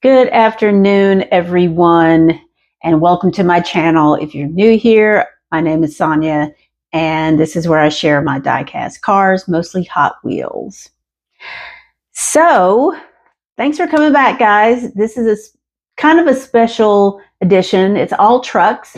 Good afternoon, everyone, and welcome to my channel. If you're new here, my name is Sonia, and this is where I share my diecast cars, mostly Hot Wheels. So, thanks for coming back, guys. This is kind of a special edition. It's all trucks.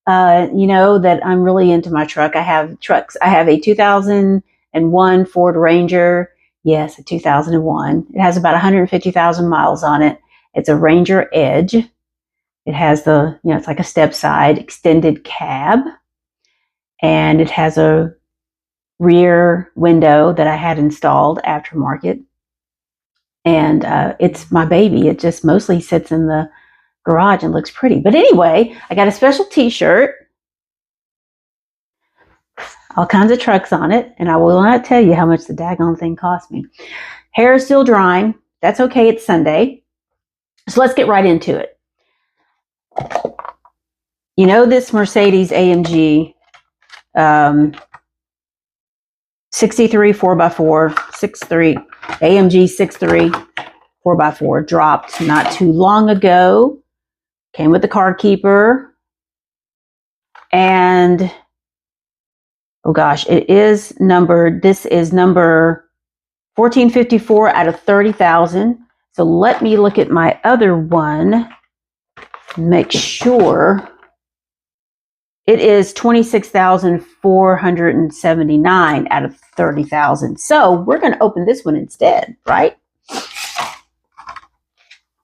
You know that I'm really into my truck. I have trucks. I have a 2001 Ford Ranger. Yes, a 2001. It has about 150,000 miles on it. It's a Ranger Edge. It has it's like a step side extended cab. And it has a rear window that I had installed aftermarket. And it's my baby. It just mostly sits in the garage and looks pretty. But anyway, I got a special t-shirt. All kinds of trucks on it. And I will not tell you how much the daggone thing cost me. Hair is still drying. That's okay. It's Sunday. So let's get right into it. You know this Mercedes AMG 63 4x4, 63 AMG 63 4x4 dropped not too long ago. Came with the car keeper. And oh gosh, it is numbered. This is number 1454 out of 30,000. So let me look at my other one, make sure. It is 26,479 out of 30,000. So we're going to open this one instead, right?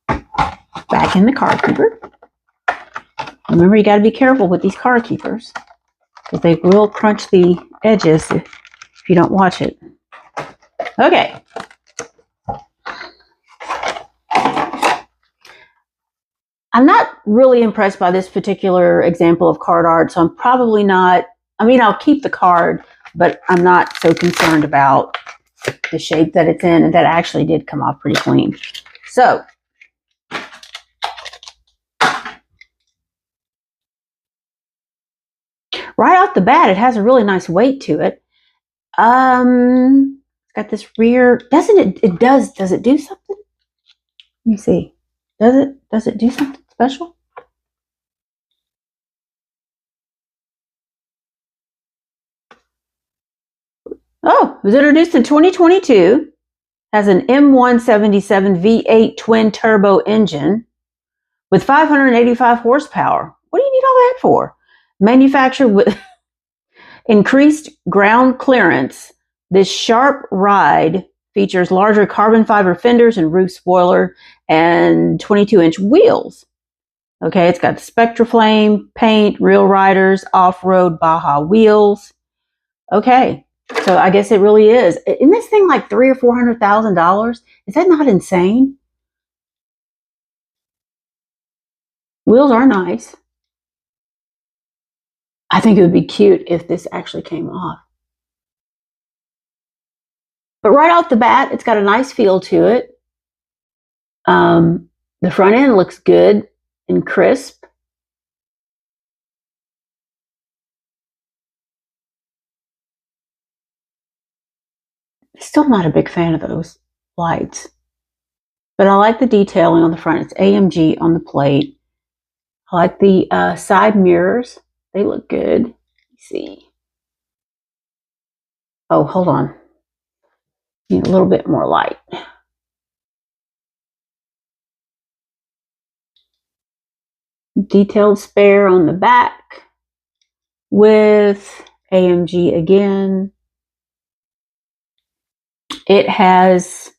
Back in the car keeper. Remember, you got to be careful with these car keepers because they will crunch the edges if you don't watch it. Okay. I'm not really impressed by this particular example of card art, so I'm probably not, I'll keep the card, but I'm not so concerned about the shape that it's in, and that actually did come off pretty clean. So, right off the bat, it has a really nice weight to it. It's got this rear, does it do something? Let me see. Does it do something special? Oh, it was introduced in 2022. Has an M177 V8 twin turbo engine with 585 horsepower. What do you need all that for? Manufactured with increased ground clearance. This sharp ride features larger carbon fiber fenders and roof spoiler and 22-inch wheels. Okay, it's got Spectraflame paint, real riders, off-road Baja wheels. Okay, so I guess it really is. Isn't this thing like $300,000 or $400,000? Is that not insane? Wheels are nice. I think it would be cute if this actually came off. But right off the bat, it's got a nice feel to it. The front end looks good and crisp. Still not a big fan of those lights. But I like the detailing on the front. It's AMG on the plate. I like the side mirrors. They look good. Let's see. Oh, hold on. Need a little bit more light. Detailed spare on the back with AMG again. It has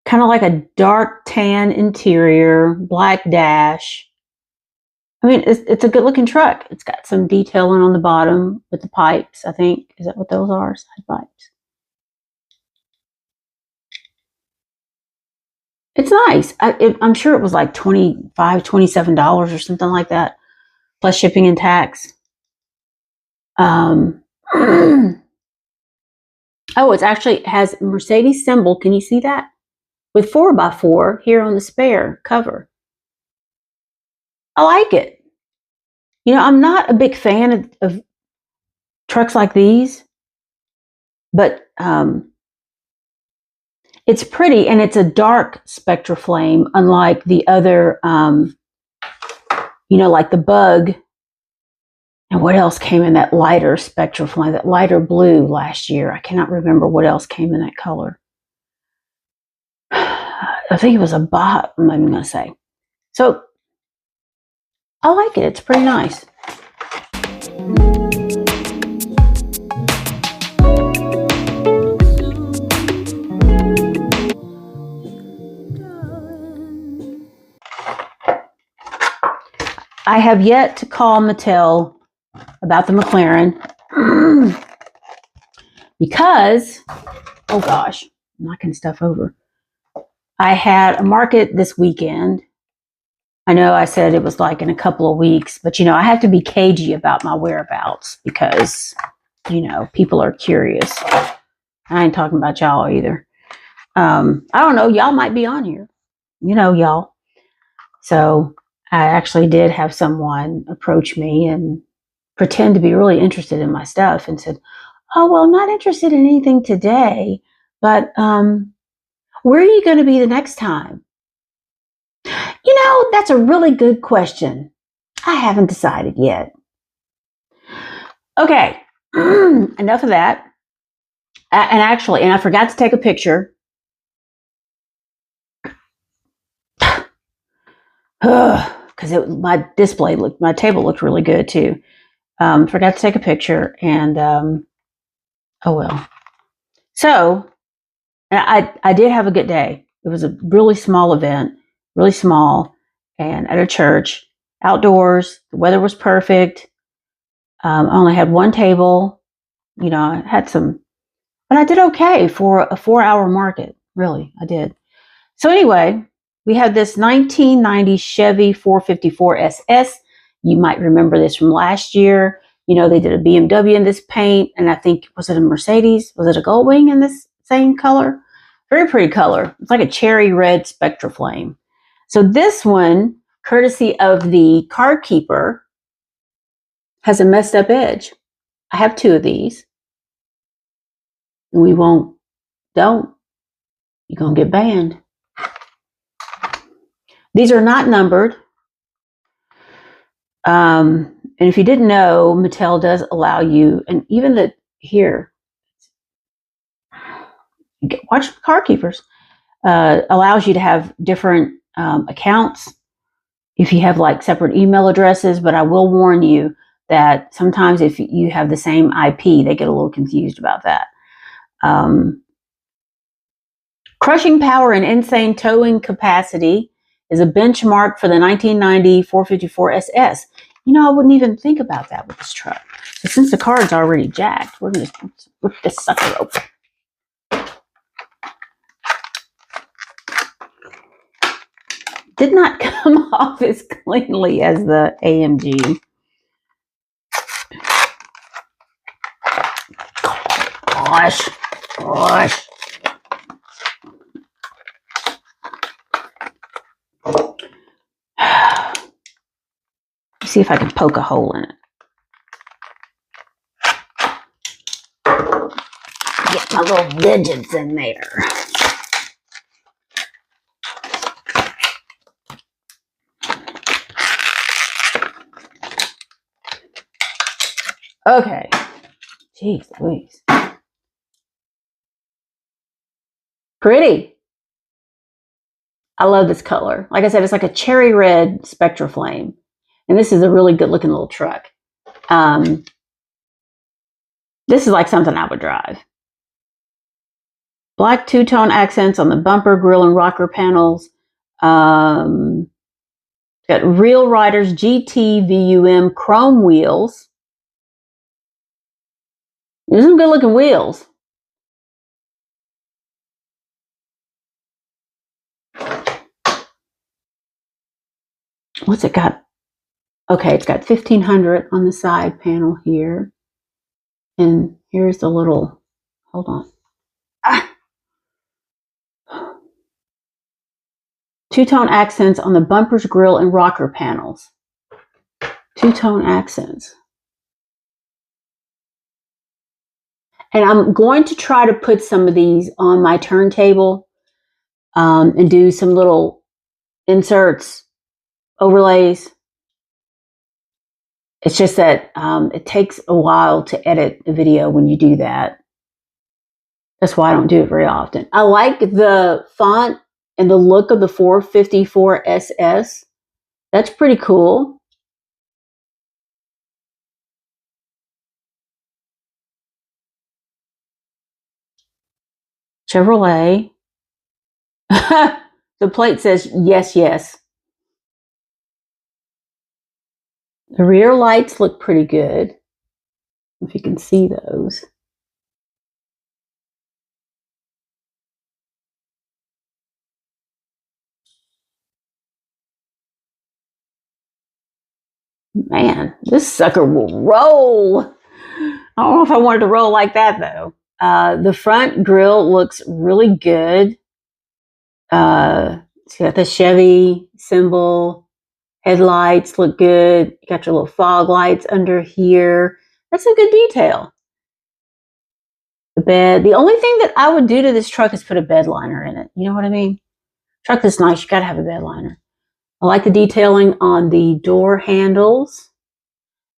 kind of like a dark tan interior, black dash. It's a good looking truck. It's got some detailing on the bottom with the pipes, I think. Is that what those are? Side pipes. It's nice. I'm sure it was like $25, $27 or something like that, plus shipping and tax. Oh, it actually has Mercedes symbol. Can you see that? With 4x4 here on the spare cover. I like it. You know, I'm not a big fan of trucks like these, but It's pretty, and it's a dark spectra flame, unlike the other, like the Bug. And what else came in that lighter spectra flame, that lighter blue last year? I cannot remember what else came in that color. I think it was a Baja, I'm going to say. So I like it. It's pretty nice. I have yet to call Mattel about the McLaren because, oh gosh, I'm knocking stuff over. I had a market this weekend. I know I said it was like in a couple of weeks, but I have to be cagey about my whereabouts because, people are curious. I ain't talking about y'all either. I don't know. Y'all might be on here. Y'all. So I actually did have someone approach me and pretend to be really interested in my stuff and said, oh, well, I'm not interested in anything today, but where are you going to be the next time? That's a really good question. I haven't decided yet. Okay, enough of that. And I forgot to take a picture. Because my table looked really good too. Forgot to take a picture, and oh well. So I did have a good day. It was a really small event, really small, and at a church, outdoors. The weather was perfect. I only had one table. I had some, but I did okay for a 4-hour market. Really, I did. So anyway, we had this 1990 Chevy 454 SS. You might remember this from last year. They did a BMW in this paint, and I think, was it a Mercedes? Was it a Gold Wing in this same color? Very pretty color. It's like a cherry red spectra flame. So this one, courtesy of the car keeper, has a messed up edge. I have 2 of these. And don't. You're going to get banned. These are not numbered. And if you didn't know, Mattel does allow you, and even here, watch Car Keepers, allows you to have different accounts if you have like separate email addresses. But I will warn you that sometimes if you have the same IP, they get a little confused about that. Crushing power and insane towing capacity is a benchmark for the 1990 454 SS. I wouldn't even think about that with this truck. So since the card's already jacked, we're going to rip this sucker open. Did not come off as cleanly as the AMG. Gosh. See if I can poke a hole in it. Get my little digits in there. Okay. Jeez Louise. Pretty. I love this color. Like I said, it's like a cherry red spectra flame. And this is a really good looking little truck. This is like something I would drive. Black two-tone accents on the bumper, grille, and rocker panels. Got Real Riders GT VUM chrome wheels. These are some good looking wheels. What's it got? Okay, it's got 1500 on the side panel here. And here's the little, hold on. Two-tone accents on the bumpers, grille, and rocker panels. Two-tone accents. And I'm going to try to put some of these on my turntable and do some little inserts, overlays. It's just that it takes a while to edit a video when you do that. That's why I don't do it very often. I like the font and the look of the 454 SS. That's pretty cool. Chevrolet. The plate says yes, yes. The rear lights look pretty good, if you can see those. Man, this sucker will roll. I don't know if I wanted to roll like that, though. The front grille looks really good. It's got the Chevy symbol. Headlights look good. You got your little fog lights under here. That's some good detail. The bed. The only thing that I would do to this truck is put a bed liner in it. You know what I mean? Truck that's nice, you got to have a bed liner. I like the detailing on the door handles.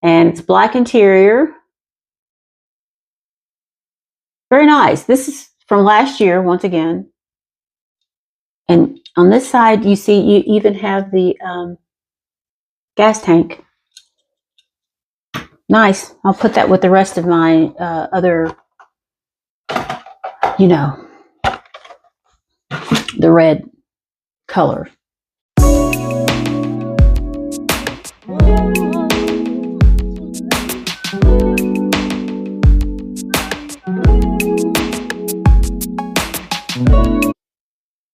And it's black interior. Very nice. This is from last year, once again. And on this side, you see, you even have the gas tank. Nice. I'll put that with the rest of my other, you know, the red color.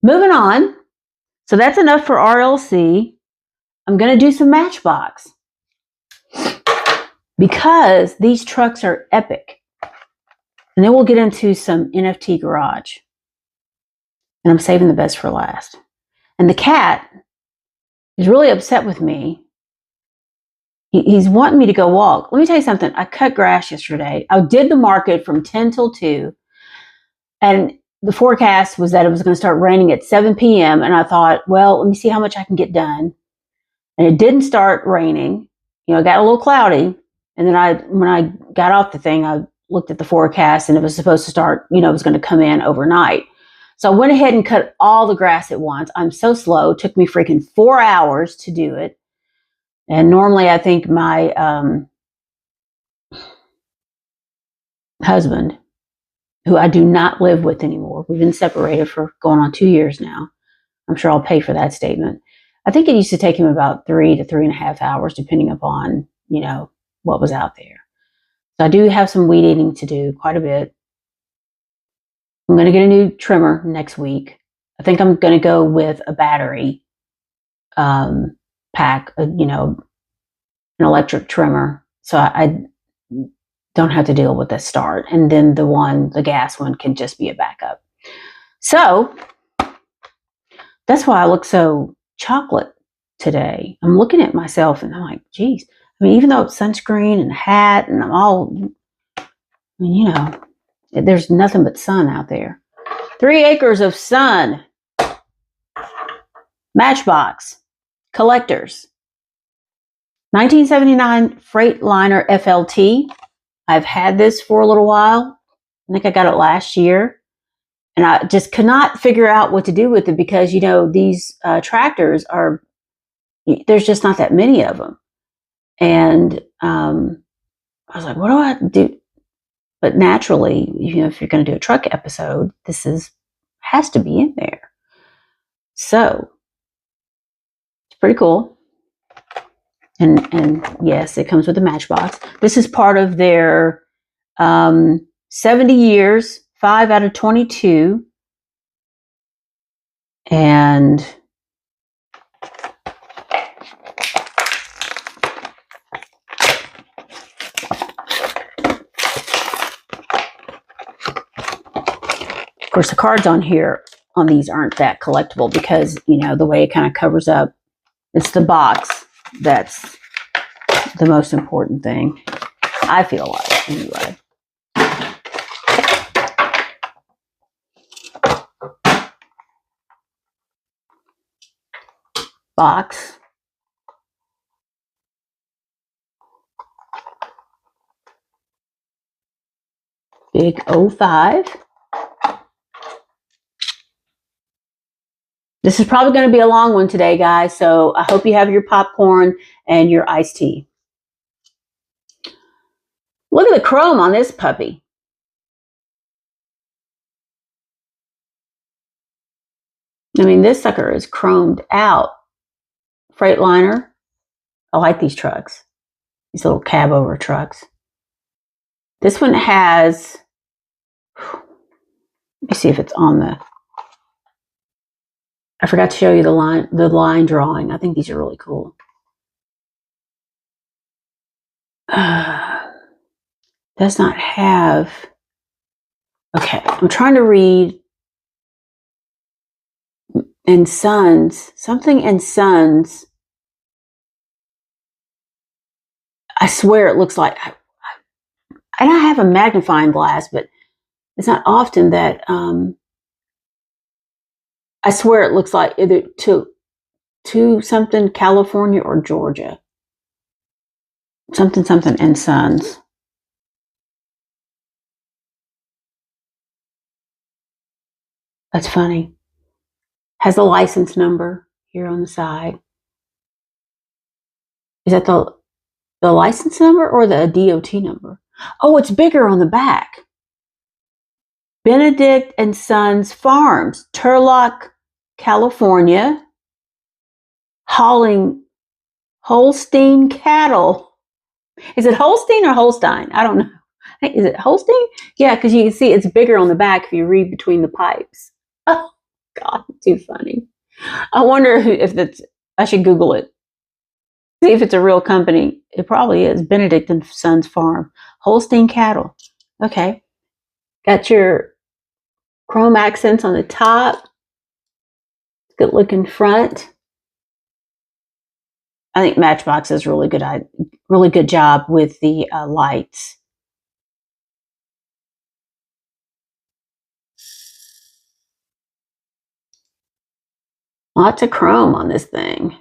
Moving on. So that's enough for RLC. I'm going to do some Matchbox because these trucks are epic. And then we'll get into some NFT garage. And I'm saving the best for last. And the cat is really upset with me. He's wanting me to go walk. Let me tell you something. I cut grass yesterday. I did the market from 10 till 2. And the forecast was that it was going to start raining at 7 p.m. And I thought, well, let me see how much I can get done. And it didn't start raining. You know, it got a little cloudy. And then when I got off the thing, I looked at the forecast and it was supposed to start, you know, it was going to come in overnight. So I went ahead and cut all the grass at once. I'm so slow. It took me freaking 4 hours to do it. And normally I think my husband, who I do not live with anymore, we've been separated for going on 2 years now. I'm sure I'll pay for that statement. I think it used to take him about 3 to 3.5 hours, depending upon, you know, what was out there. So I do have some weed eating to do, quite a bit. I'm going to get a new trimmer next week. I think I'm going to go with a battery pack, you know, an electric trimmer. So I don't have to deal with the start. And then the gas one can just be a backup. So that's why I look so chocolate today. I'm looking at myself and I'm like, geez. I mean, even though it's sunscreen and a hat and I'm all, I mean, you know, there's nothing but sun out there. 3 acres of sun. Matchbox. Collectors. 1979 Freightliner FLT. I've had this for a little while. I think I got it last year. And I just could not figure out what to do with it because, you know, these tractors are, there's just not that many of them. And I was like, what do I do? But naturally, you know, if you're going to do a truck episode, this has to be in there. So it's pretty cool. And yes, it comes with a Matchbox. This is part of their 70 years, 5 out of 22. And of course, the cards on here on these aren't that collectible because, you know, the way it kind of covers up, it's the box that's the most important thing, I feel like, anyway. box. Big 05. This is probably going to be a long one today, guys, so I hope you have your popcorn and your iced tea. Look at the chrome on this puppy. I mean, this sucker is chromed out. Freightliner. I like these trucks. These little cab over trucks. This one has, let me see if it's on the, I forgot to show you the line drawing. I think these are really cool. Does not have, okay, I'm trying to read and Sons, something and Sons. I swear it looks like, and I have a magnifying glass, but it's not often that, I swear it looks like either to something California or Georgia. Something and Sons. That's funny. Has the license number here on the side. Is that the license number or the DOT number? Oh, it's bigger on the back. Benedict and Sons Farms, Turlock, California. Hauling Holstein cattle. Is it Holstein or Holstein? I don't know. Is it Holstein? Yeah, because you can see it's bigger on the back if you read between the pipes. Oh, God, too funny. I wonder if that's, I should Google it. See if it's a real company. It probably is. Benedict and Sons Farm. Holstein cattle. Okay. Got your chrome accents on the top. Good looking front. I think Matchbox does really good job with the lights. Lots of chrome on this thing.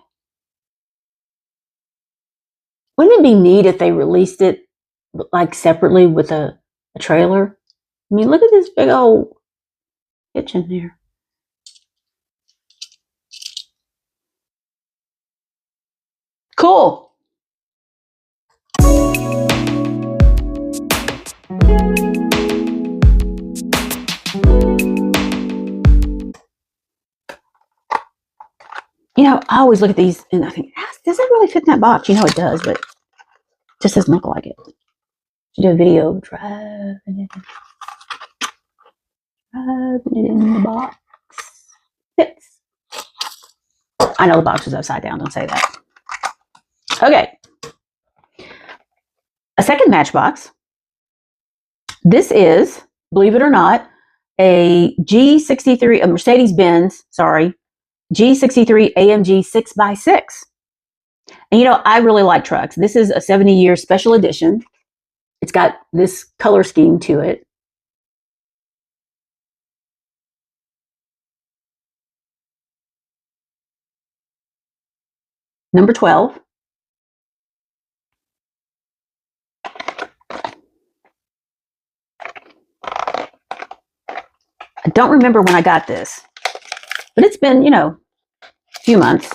Wouldn't it be neat if they released it like separately with a trailer? I mean, look at this big old kitchen here. Cool. You know, I always look at these and I think, does it really fit in that box? You know it does, but it just doesn't look like it. Should do a video driving it in the box. Fits. I know the box is upside down, don't say that. Okay. A second Matchbox. This is, believe it or not, a G63, a Mercedes-Benz, sorry, G63 AMG 6x6. And you know, I really like trucks. This is a 70-year special edition. It's got this color scheme to it. Number 12. I don't remember when I got this, but it's been, you know, a few months.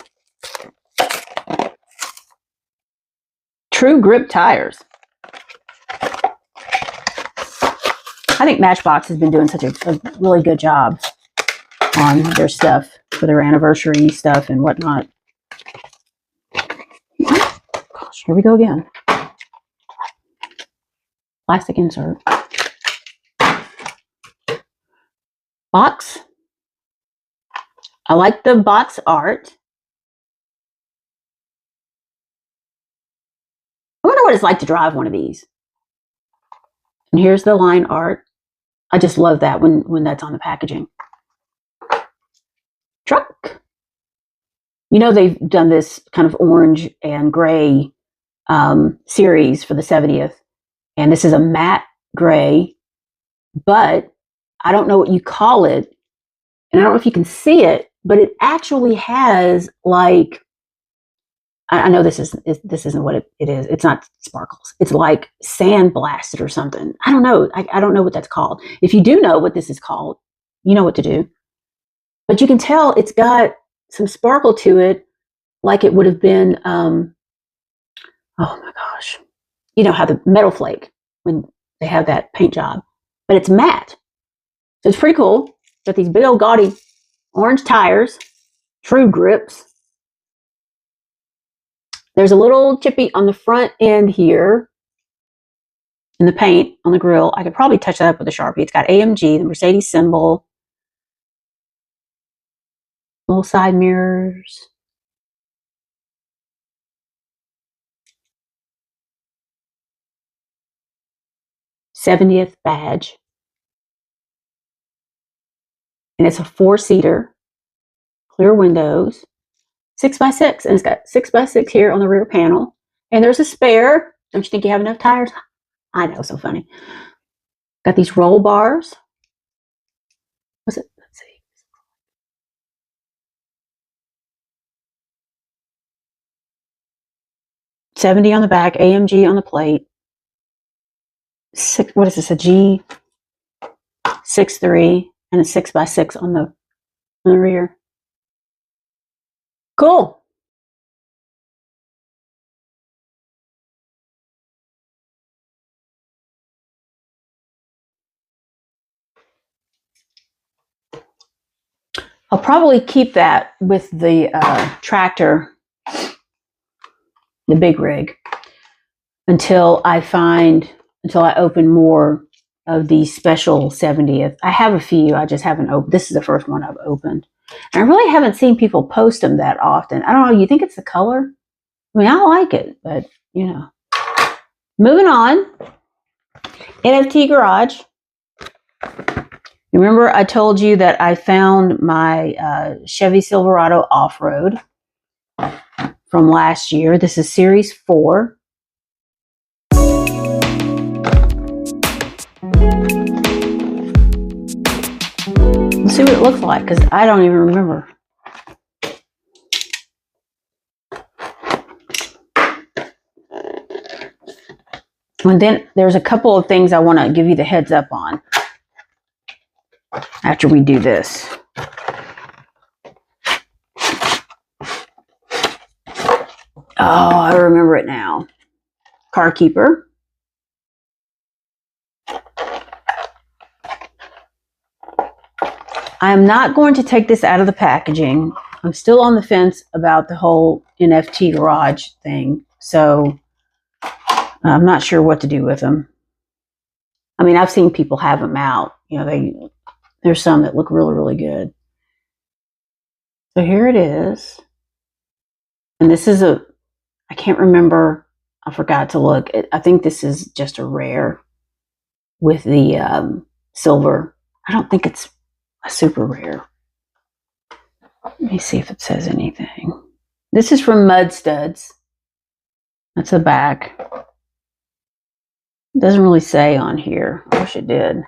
True grip tires. I think Matchbox has been doing such a really good job on their stuff for their anniversary stuff and whatnot. Gosh, here we go again. Plastic insert. Box. I like the box art. I wonder what it's like to drive one of these. And here's the line art. I just love that when that's on the packaging. Truck. You know, they've done this kind of orange and gray series for the 70th. And this is a matte gray, but I don't know what you call it. And I don't know if you can see it, but it actually has like I know this isn't what it is. It's not sparkles. It's like sand blasted or something. I don't know. I don't know what that's called. If you do know what this is called, you know what to do. But you can tell it's got some sparkle to it, like it would have been, oh my gosh. You know how the metal flake, when they have that paint job, but it's matte. So it's pretty cool. Got these big old gaudy orange tires, true grips. There's a little chippy on the front end here in the paint on the grill. I could probably touch that up with a Sharpie. It's got AMG, the Mercedes symbol, little side mirrors. '70th badge. And it's a 4-seater, clear windows, 6x6, and it's got 6x6 here on the rear panel. And there's a spare. Don't you think you have enough tires? I know, so funny. Got these roll bars. What's it? Let's see. 70 on the back, AMG on the plate. What is this? A G63 and a 6x6 on the rear. Cool. I'll probably keep that with the tractor, the big rig, until I open more of these special 70th. I have a few, I just haven't opened. This is the first one I've opened. And I really haven't seen people post them that often. I don't know, you think it's the color? I mean, I like it, but you know. Moving on, NFT Garage. Remember I told you that I found my Chevy Silverado off-road from last year. This is Series 4. Let's see what it looks like, because I don't even remember. And then there's a couple of things I want to give you the heads up on after we do this. Oh, I remember it now. Car keeper. I am not going to take this out of the packaging. I'm still on the fence about the whole NFT Garage thing, so I'm not sure what to do with them. I mean, I've seen people have them out. You know, there's some that look really, really good. So here it is. And this is I can't remember. I forgot to look. I think this is just a rare with the silver. I don't think it's a super rare. Let me see if it says anything. This is from Mud Studs. That's the back. It doesn't really say on here. I wish it did.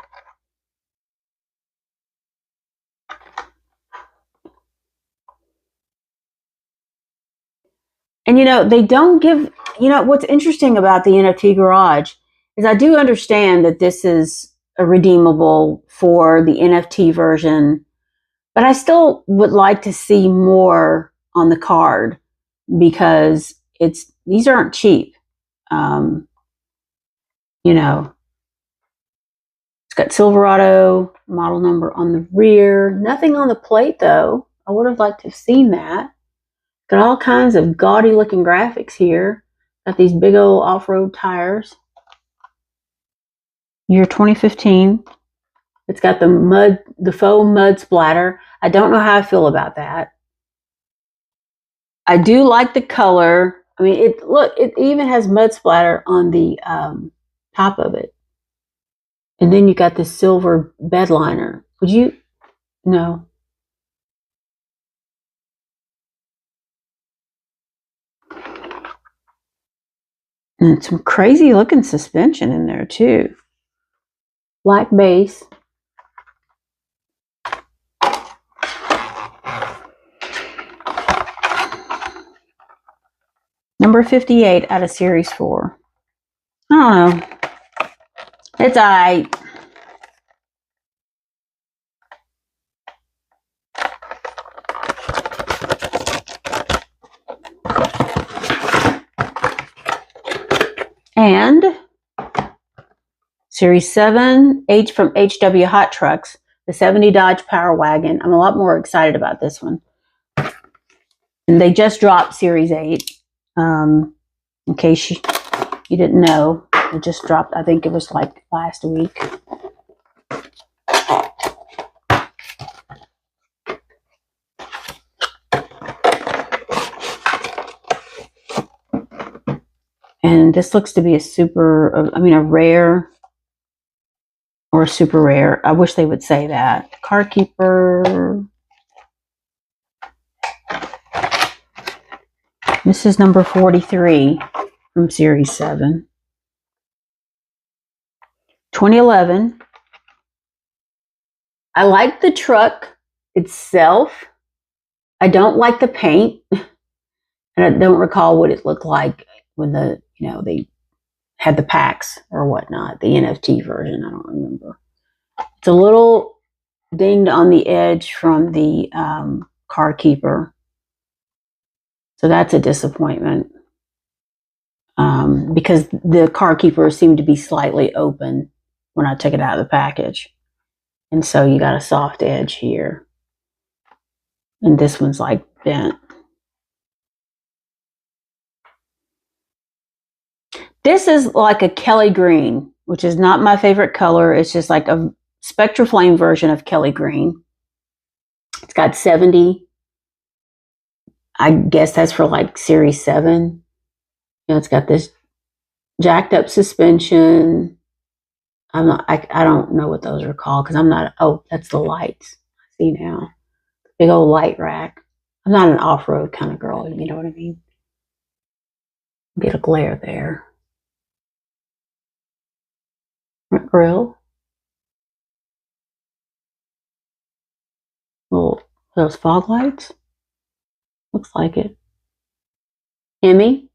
And you know, they don't give, you know, what's interesting about the NFT Garage is I do understand that this is a redeemable for the NFT version, but I still would like to see more on the card because these aren't cheap. You know, it's got Silverado model number on the rear. Nothing on the plate though. I would have liked to have seen that. Got all kinds of gaudy looking graphics here. Got these big old off-road tires. Year 2015. It's got the faux mud splatter. I don't know how I feel about that. I do like the color. I mean, it even has mud splatter on the top of it. And then you got this silver bed liner. Would you? No. And some crazy looking suspension in there too. Black base. Number 58 out of Series 4. I don't know. It's all right. And Series 7, H from HW Hot Trucks, the 70 Dodge Power Wagon. I'm a lot more excited about this one. And they just dropped Series 8. In case you didn't know, it just dropped, I think it was like last week. And this looks to be a rare or a super rare. I wish they would say that. Car Keeper. This is number 43 from Series 7. 2011. I like the truck itself. I don't like the paint. And I don't recall what it looked like when they had the packs or whatnot, the NFT version. I don't remember. It's a little dinged on the edge from the Car Keeper. So that's a disappointment because the Car Keeper seemed to be slightly open when I took it out of the package. And so you got a soft edge here. And this one's like bent. This is like a Kelly green, which is not my favorite color. It's just like a Spectra Flame version of Kelly green. It's got 70. I guess that's for like Series 7. It's got this jacked up suspension. I don't know what those are called because I'm not, oh, that's the lights. I see now. Big old light rack. I'm not an off-road kind of girl, you know what I mean? Get a glare there. Front grill. Well, those fog lights. Looks like it. Hemi.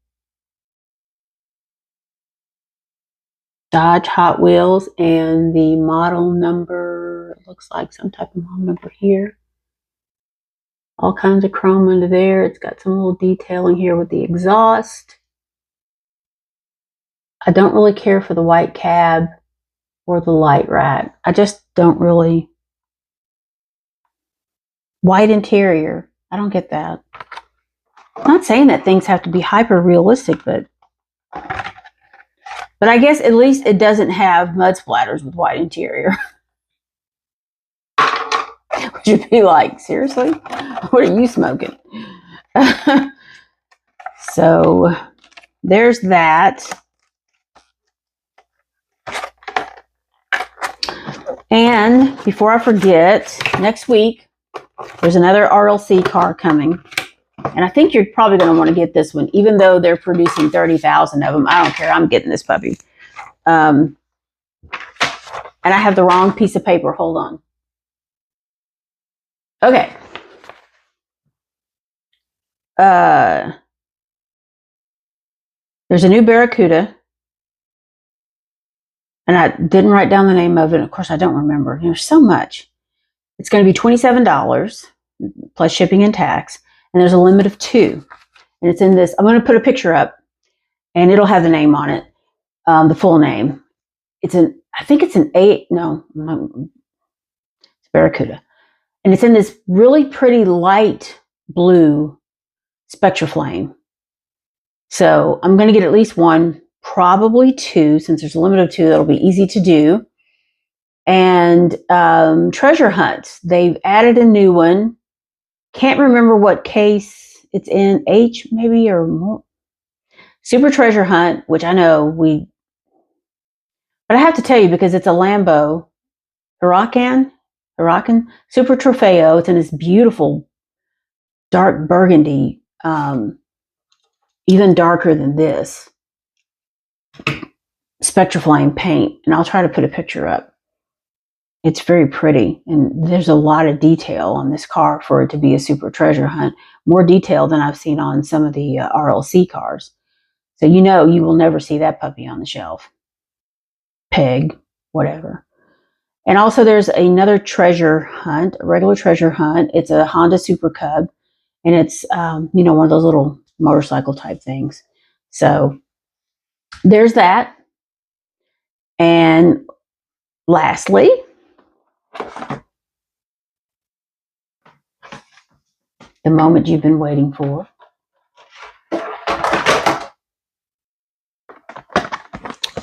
Dodge Hot Wheels, and the model number, looks like some type of model number here. All kinds of chrome under there. It's got some little detailing here with the exhaust. I don't really care for the white cab or the light rack. I just don't really. White interior. I don't get that. I'm not saying that things have to be hyper realistic, but I guess at least it doesn't have mud splatters with white interior. Would you be like, seriously? What are you smoking? So there's that. And before I forget, next week, there's another RLC car coming. And I think you're probably going to want to get this one, even though they're producing 30,000 of them. I don't care. I'm getting this puppy. And I have the wrong piece of paper. Hold on. Okay. There's a new Barracuda. And I didn't write down the name of it. Of course, I don't remember. There's so much. It's going to be $27 plus shipping and tax. And there's a limit of 2. And it's in this. I'm going to put a picture up. And it'll have the name on it. The full name. I think it's an 8. No. It's Barracuda. And it's in this really pretty light blue Spectra Flame. So I'm going to get at least 1. Probably 2, since there's a limit of 2. That'll be easy to do. And treasure hunts. They've added a new one. Can't remember what case it's in. H maybe or more. Super treasure hunt, which I know but I have to tell you because it's a Lambo Huracan Super Trofeo. It's in this beautiful dark burgundy, even darker than this Spectra Flame paint. And I'll try to put a picture up. It's very pretty, and there's a lot of detail on this car for it to be a super treasure hunt. More detail than I've seen on some of the RLC cars. So you know you will never see that puppy on the shelf. Peg, whatever. And also there's another treasure hunt, a regular treasure hunt. It's a Honda Super Cub, and it's, you know, one of those little motorcycle type things. So there's that. And lastly, the moment you've been waiting for.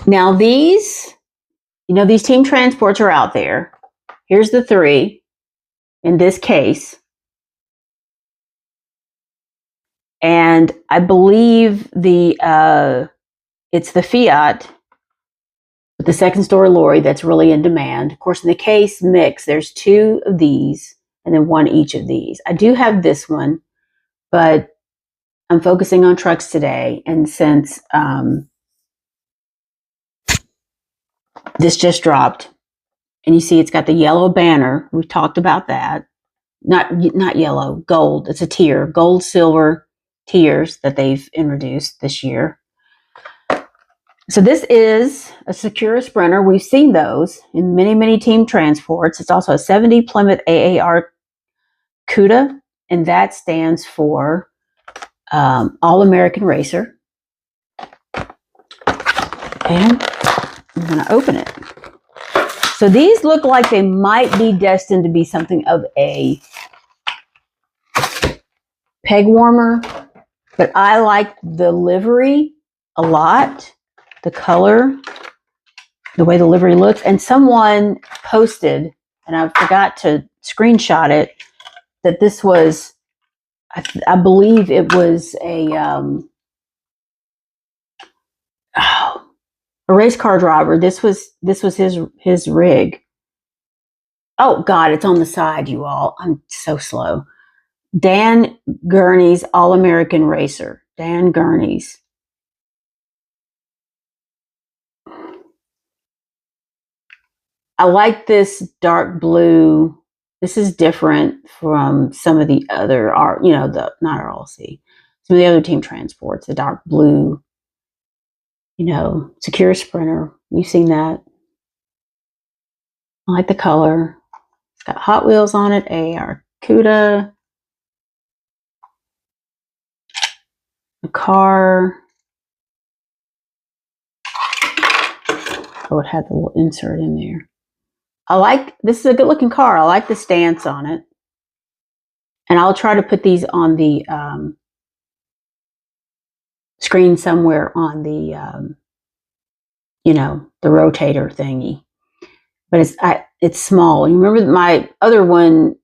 Now these, you know, these team transports are out there. Here's the 3 in this case. And I believe it's the Fiat with the second story lorry that's really in demand. Of course, in the case mix, there's 2 of these and then 1 each of these. I do have this one, but I'm focusing on trucks today. And since this just dropped, and you see it's got the yellow banner, we've talked about that. Not yellow, gold. It's a tier, gold, silver tiers that they've introduced this year. So this is a Secura Sprinter. We've seen those in many, many team transports. It's also a 70 Plymouth AAR Cuda, and that stands for All-American Racer. And I'm going to open it. So these look like they might be destined to be something of a peg warmer, but I like the livery a lot, the color, the way the livery looks. And someone posted, and I forgot to screenshot it, that this was, I believe it was a race car driver. This was his rig. Oh God, it's on the side, you all. I'm so slow. Dan Gurney's All-American Racer. Dan Gurney's. I like this dark blue. This is different from some of the other, you know, not RLC, some of the other team transports, the dark blue, you know, Secura Sprinter. You've seen that. I like the color. It's got Hot Wheels on it, AR Cuda, a car. Oh, it had the little insert in there. This is a good looking car. I like the stance on it. And I'll try to put these on the screen somewhere on the, you know, the rotator thingy. But it's small. You remember my other one,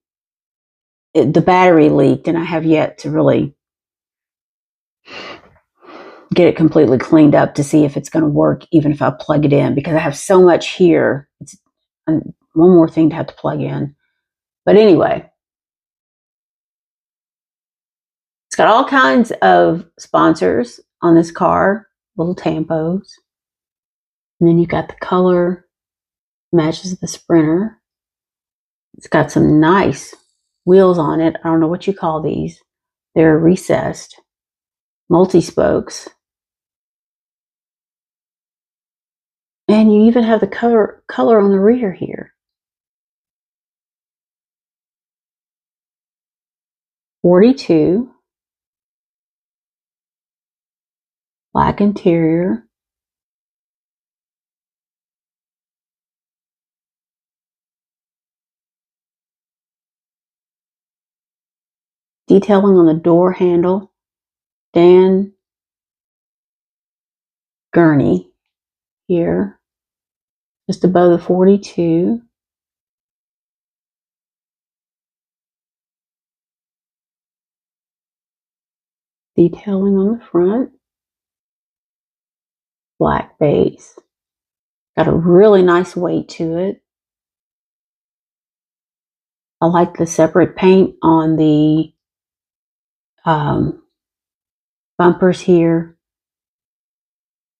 the battery leaked, and I have yet to really get it completely cleaned up to see if it's going to work, even if I plug it in, because I have so much here. It's one more thing to have to plug in. But anyway, it's got all kinds of sponsors on this car, little tampos. And then you got the color, matches the Sprinter. It's got some nice wheels on it. I don't know what you call these. They're recessed, multi-spokes. And you even have the color on the rear here. 42. Black interior. Detailing on the door handle. Dan Gurney here, just above the 42. Detailing on the front. Black base. Got a really nice weight to it. I like the separate paint on the bumpers here.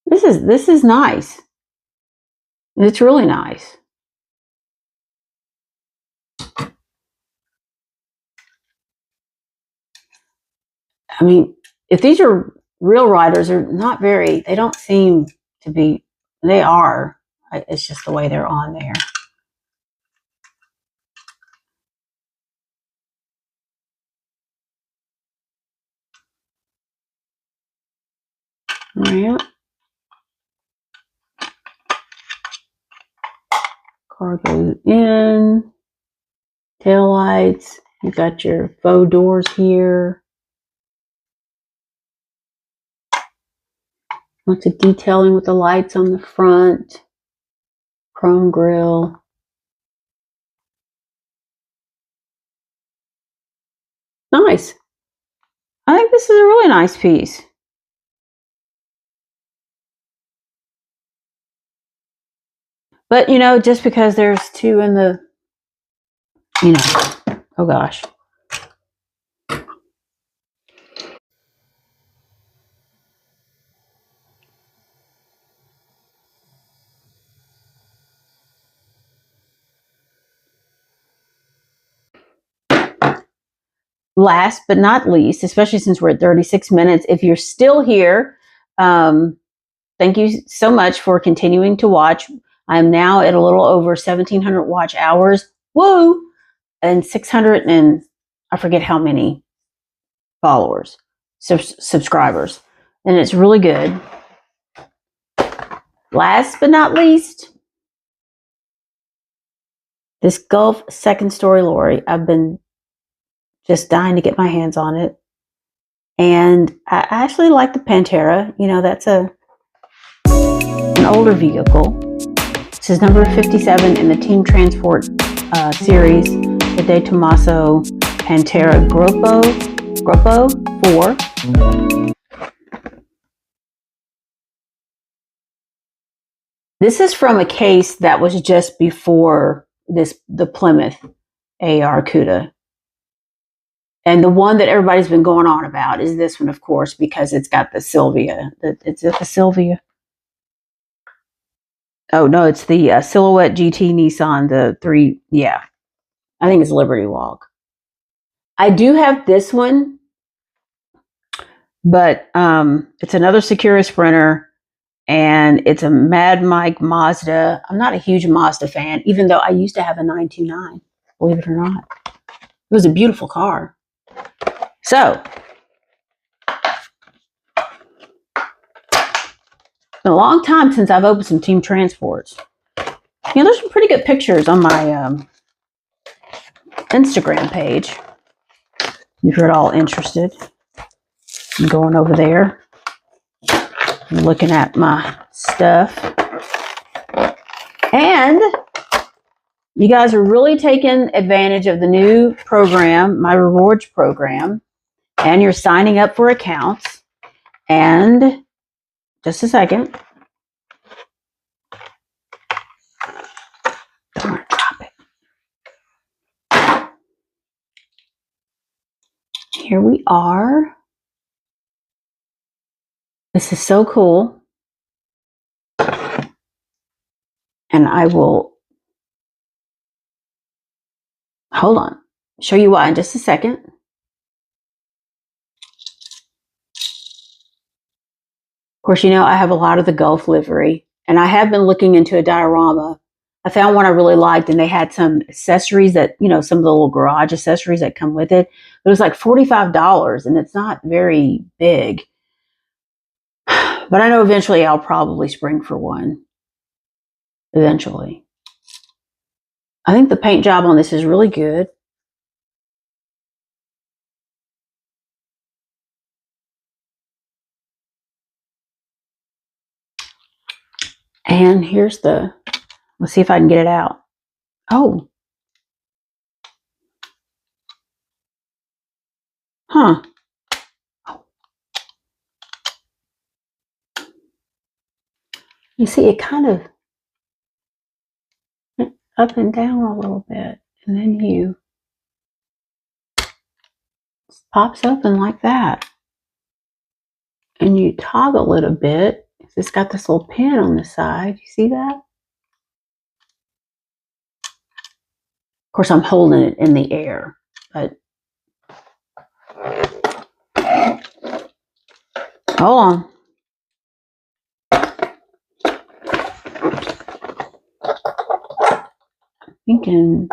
This is nice. It's really nice. I mean, if these are real riders are not very, they don't seem to be, they are. It's just the way they're on there. Yeah. Car goes in. Tail lights. You got your faux doors here. Lots of detailing with the lights on the front. Chrome grille. Nice. I think this is a really nice piece. But, you know, just because there's two in the, you know, oh gosh. Last but not least, especially since we're at 36 minutes, if you're still here, thank you so much for continuing to watch. I'm now at a little over 1,700 watch hours. Woo! And 600 and I forget how many followers, subscribers. And it's really good. Last but not least, this Gulf second story lorry. I've been just dying to get my hands on it. And I actually like the Pantera. You know, that's an older vehicle. This is number 57 in the Team Transport series, the Tomaso Pantera Gruppo 4. This is from a case that was just before the Plymouth Cuda. And the one that everybody's been going on about is this one, of course, because it's got the Sylvia. It's the Sylvia. Oh, no, it's the Silhouette GT Nissan, the 3. Yeah, I think it's Liberty Walk. I do have this one, but it's another Secura Sprinter, and it's a Mad Mike Mazda. I'm not a huge Mazda fan, even though I used to have a 929, believe it or not. It was a beautiful car. So, it's been a long time since I've opened some Team Transports. You know, there's some pretty good pictures on my Instagram page. If you're at all interested, I'm going over there and looking at my stuff. And you guys are really taking advantage of the new program, my rewards program, and you're signing up for accounts. And just a second. Don't want to drop it. Here we are. This is so cool. And I will, hold on, show you why in just a second. Of course, you know, I have a lot of the Gulf livery, and I have been looking into a diorama. I found one I really liked, and they had some accessories that, you know, some of the little garage accessories that come with it. It was like $45, and it's not very big. But I know eventually I'll probably spring for one. Eventually. I think the paint job on this is really good. And here's the, let's see if I can get it out. Oh. Huh. You see, it kind of up and down a little bit, and then you pops open like that, and you toggle it a bit. It's got this little pin on the side. You see that? Of course, I'm holding it in the air, but Hold on. Thinking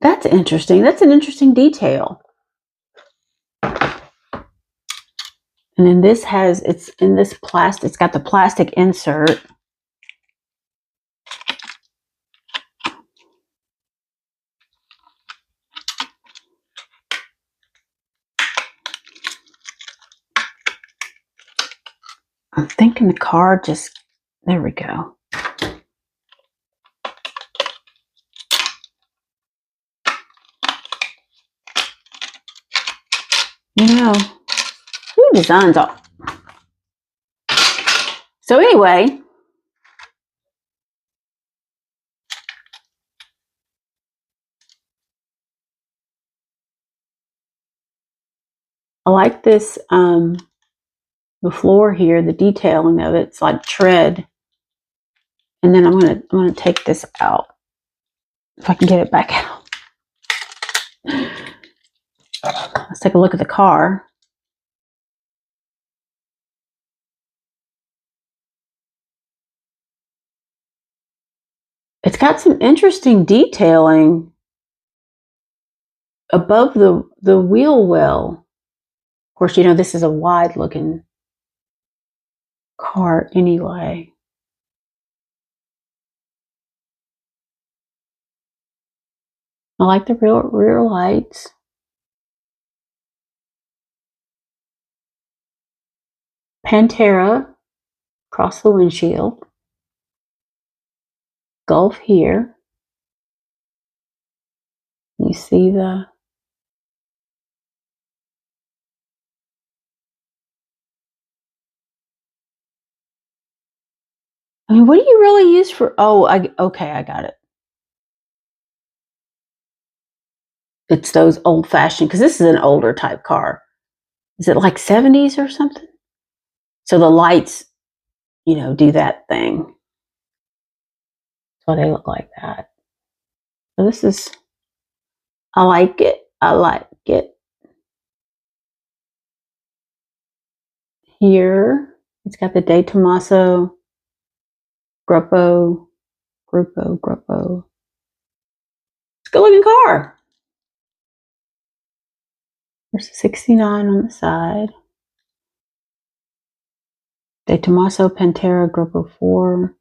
that's interesting. That's an interesting detail. And then this has, it's in this plastic, it's got the plastic insert. I'm thinking the car just, there we go. You know, who designs all? So anyway, I like this, the floor here, the detailing of it, it's like tread. And then I'm gonna take this out if I can get it back out. Let's take a look at the car. It's got some interesting detailing above the wheel well. Of course, you know, this is a wide looking car anyway. I like the rear lights. Pantera across the windshield. Gulf here. You see the I mean, what do you really use for? Oh, okay, I got it. It's those old-fashioned, because this is an older type car. Is it like 70s or something? So the lights, you know, do that thing. So they look like that. So this is, I like it. I like it. Here, it's got the De Tomaso Gruppo. It's a good looking car. There's a 69 on the side. De Tomaso Pantera Gruppo 4.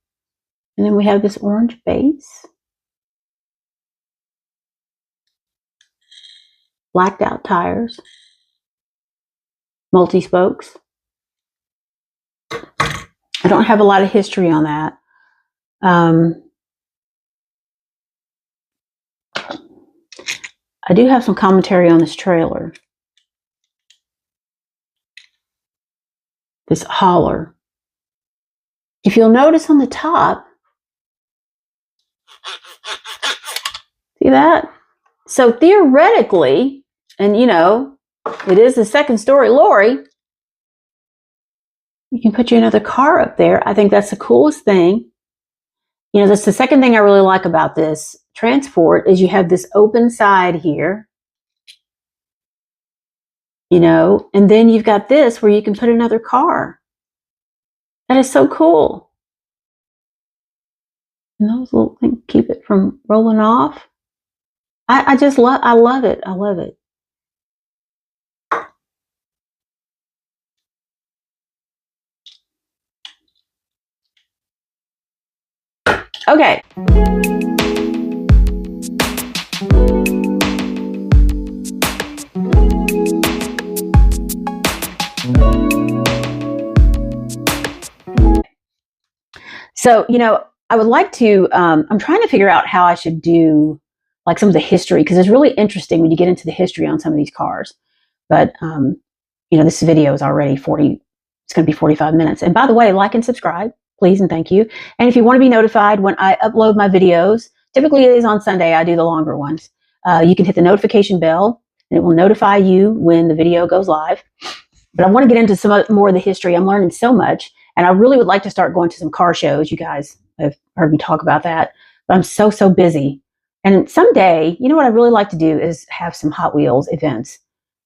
And then we have this orange base. Blacked out tires. Multi-spokes. I don't have a lot of history on that. I do have some commentary on this trailer. This hauler. If you'll notice on the top, see that? So theoretically, and you know, it is a second story lorry, you can put you another car up there. I think that's the coolest thing. You know, that's the second thing I really like about this transport is you have this open side here, you know, and then you've got this where you can put another car. That is so cool. And those little things keep it from rolling off. I just love, I love it. I love it. Okay. So, you know, I would like to, I'm trying to figure out how I should do like some of the history, because it's really interesting when you get into the history on some of these cars. But, you know, this video is already it's going to be 45 minutes. And by the way, like and subscribe, please, and thank you. And if you want to be notified when I upload my videos, typically it is on Sunday, I do the longer ones. You can hit the notification bell and it will notify you when the video goes live. But I want to get into some more of the history. I'm learning so much. And I really would like to start going to some car shows. You guys have heard me talk about that. But I'm so busy. And someday, you know what I'd really like to do is have some Hot Wheels events.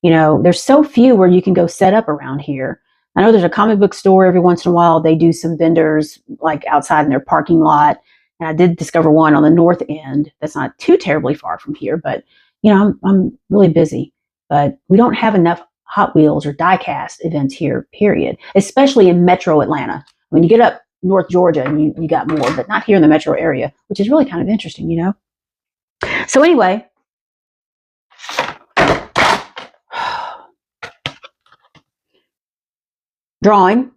You know, there's so few where you can go set up around here. I know there's a comic book store every once in a while. They do some vendors like outside in their parking lot. And I did discover one on the north end that's not too terribly far from here, but you know, I'm really busy. But we don't have enough Hot Wheels or diecast events here, period, especially in metro Atlanta. When you get up North Georgia, you got more, but not here in the metro area, which is really kind of interesting, you know? So anyway, drawing.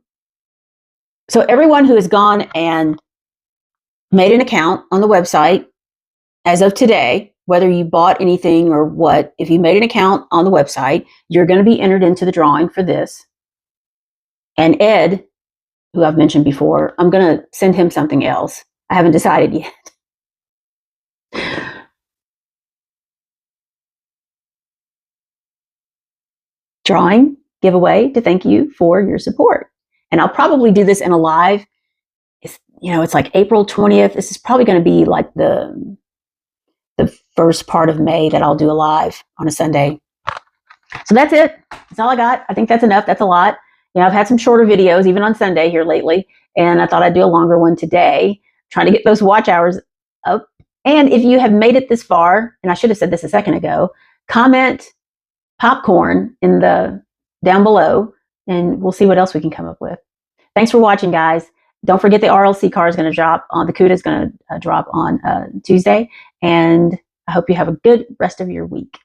So everyone who has gone and made an account on the website as of today, whether you bought anything or what, if you made an account on the website, you're going to be entered into the drawing for this. And Ed, who I've mentioned before, I'm going to send him something else. I haven't decided yet. Drawing giveaway to thank you for your support. And I'll probably do this in a live. It's like April 20th. This is probably going to be like the first part of May that I'll do a live on a Sunday. So that's it. That's all I got. I think that's enough. That's a lot. You know, I've had some shorter videos even on Sunday here lately, and I thought I'd do a longer one today, trying to get those watch hours up. And if you have made it this far, and I should have said this a second ago, comment popcorn in the down below, and we'll see what else we can come up with. Thanks for watching, guys. Don't forget the RLC car is going to drop on, the Cuda is going to drop on Tuesday, and I hope you have a good rest of your week.